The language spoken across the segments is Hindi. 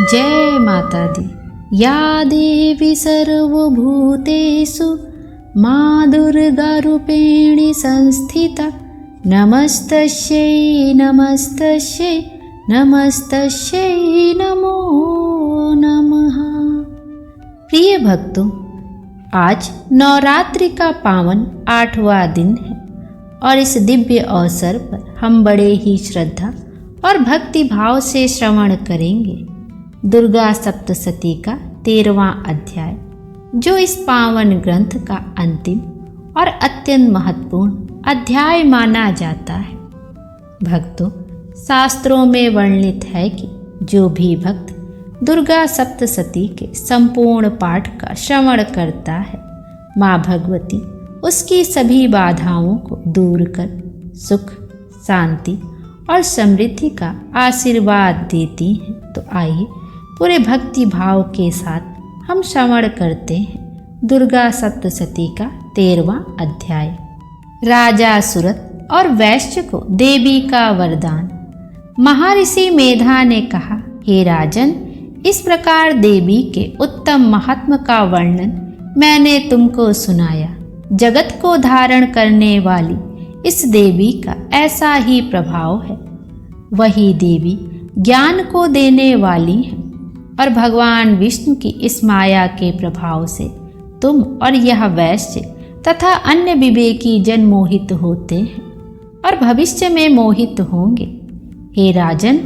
जय माता दी। या देवी सर्वभूतेषु माँ दुर्गा रूपेणी संस्थिता नमस्तस्यै नमस्तस्यै नमस्तस्यै नमो नमः। प्रिय भक्तों, आज नवरात्रि का पावन 8वां दिन है और इस दिव्य अवसर पर हम बड़े ही श्रद्धा और भक्ति भाव से श्रवण करेंगे दुर्गा सप्तशती का 13वां अध्याय, जो इस पावन ग्रंथ का अंतिम और अत्यंत महत्वपूर्ण अध्याय माना जाता है। भक्तों, शास्त्रों में वर्णित है कि जो भी भक्त दुर्गा सप्तशती के संपूर्ण पाठ का श्रवण करता है, माँ भगवती उसकी सभी बाधाओं को दूर कर सुख, शांति और समृद्धि का आशीर्वाद देती हैं। तो आइए पूरे भक्ति भाव के साथ हम श्रवण करते हैं दुर्गा सप्तशती का 13वां अध्याय। राजा सुरत और वैश्य को देवी का वरदान। महर्षि मेधा ने कहा, हे राजन, इस प्रकार देवी के उत्तम महात्म का वर्णन मैंने तुमको सुनाया। जगत को धारण करने वाली इस देवी का ऐसा ही प्रभाव है। वही देवी ज्ञान को देने वाली है और भगवान विष्णु की इस माया के प्रभाव से तुम और यह वैश्य तथा अन्य विवेकी जन मोहित होते हैं और भविष्य में मोहित होंगे। हे राजन,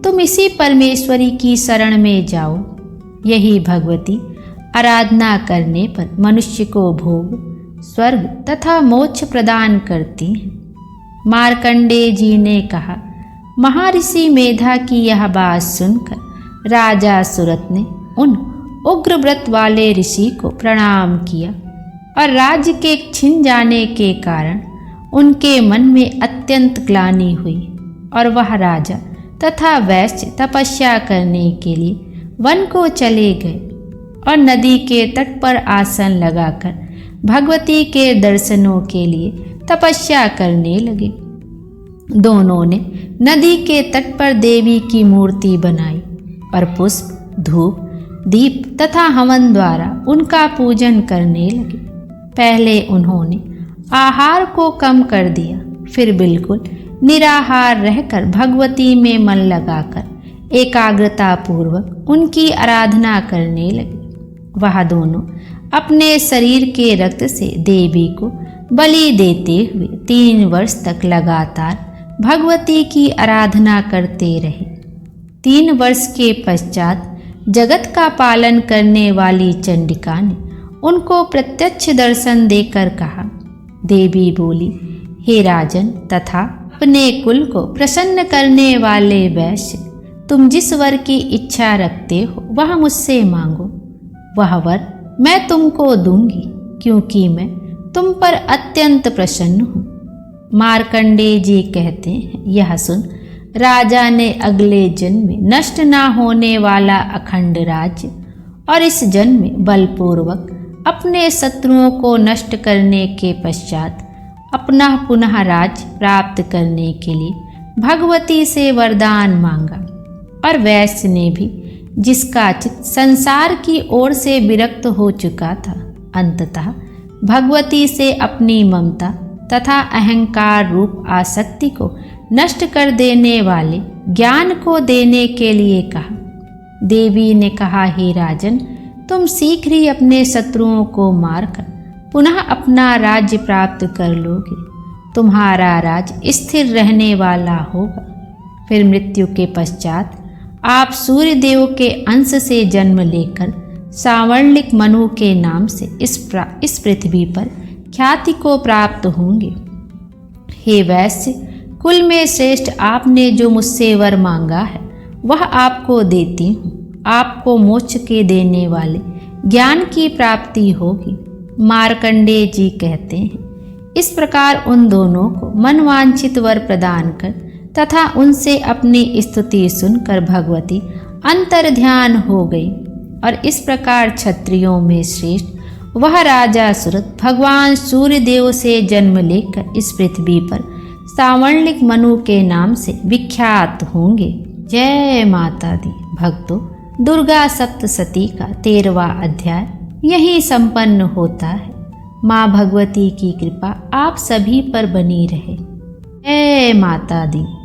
तुम इसी परमेश्वरी की शरण में जाओ। यही भगवती आराधना करने पर मनुष्य को भोग, स्वर्ग तथा मोक्ष प्रदान करती हैं। मार्कंडेय जी ने कहा, महर्षि मेधा की यह बात सुनकर राजा सुरत ने उन उग्र व्रत वाले ऋषि को प्रणाम किया और राज्य के छिन जाने के कारण उनके मन में अत्यंत ग्लानि हुई और वह राजा तथा वैश्य तपस्या करने के लिए वन को चले गए और नदी के तट पर आसन लगाकर भगवती के दर्शनों के लिए तपस्या करने लगे। दोनों ने नदी के तट पर देवी की मूर्ति बनाई और पुष्प, धूप, दीप तथा हवन द्वारा उनका पूजन करने लगे। पहले उन्होंने आहार को कम कर दिया, फिर बिल्कुल निराहार रहकर भगवती में मन लगाकर एकाग्रता पूर्वक उनकी आराधना करने लगे। वह दोनों अपने शरीर के रक्त से देवी को बलि देते हुए 3 वर्ष तक लगातार भगवती की आराधना करते रहे। 3 वर्ष के पश्चात जगत का पालन करने वाली चंडिका ने उनको प्रत्यक्ष दर्शन देकर कहा। देवी बोली, हे राजन तथा अपने कुल को प्रसन्न करने वाले वैश्य, तुम जिस वर की इच्छा रखते हो वह मुझसे मांगो। वह वर मैं तुमको दूंगी, क्योंकि मैं तुम पर अत्यंत प्रसन्न हूँ। मार्कंडेय जी कहते हैं, यह सुन राजा ने अगले जन्म में नष्ट न होने वाला अखंड राज्य और इस जन्म में बलपूर्वक अपने शत्रुओं को नष्ट करने के पश्चात अपना पुनः राज्य प्राप्त करने के लिए भगवती से वरदान मांगा। और वैश्य ने भी, जिसका चित्त संसार की ओर से विरक्त हो चुका था, अंततः भगवती से अपनी ममता तथा अहंकार रूप आसक्ति को नष्ट कर देने वाले ज्ञान को देने के लिए कहा। देवी ने कहा, हे राजन, तुम शीघ्र ही अपने शत्रुओं को मारकर पुनः अपना राज्य प्राप्त कर लोगे। तुम्हारा राज्य स्थिर रहने वाला होगा। फिर मृत्यु के पश्चात आप सूर्य देव के अंश से जन्म लेकर सावर्णिक मनु के नाम से इस पृथ्वी पर ख्याति को प्राप्त होंगे। हे वैश्य, कुल में श्रेष्ठ, आपने जो मुझसे वर मांगा है वह आपको देती हूँ। आपको मोक्ष के देने वाले ज्ञान की प्राप्ति होगी। मार्कंडेय जी कहते हैं, इस प्रकार उन दोनों को मनवांछित वर प्रदान कर तथा उनसे अपनी स्तुति सुनकर भगवती अंतर्ध्यान हो गई। और इस प्रकार क्षत्रियों में श्रेष्ठ वह राजा सुरत भगवान सूर्य देव से जन्म लेकर इस पृथ्वी पर सावर्णिक मनु के नाम से विख्यात होंगे। जय माता दी। भक्तों, दुर्गा सप्तशती का 13वां अध्याय यहीं संपन्न होता है। माँ भगवती की कृपा आप सभी पर बनी रहे। जय माता दी।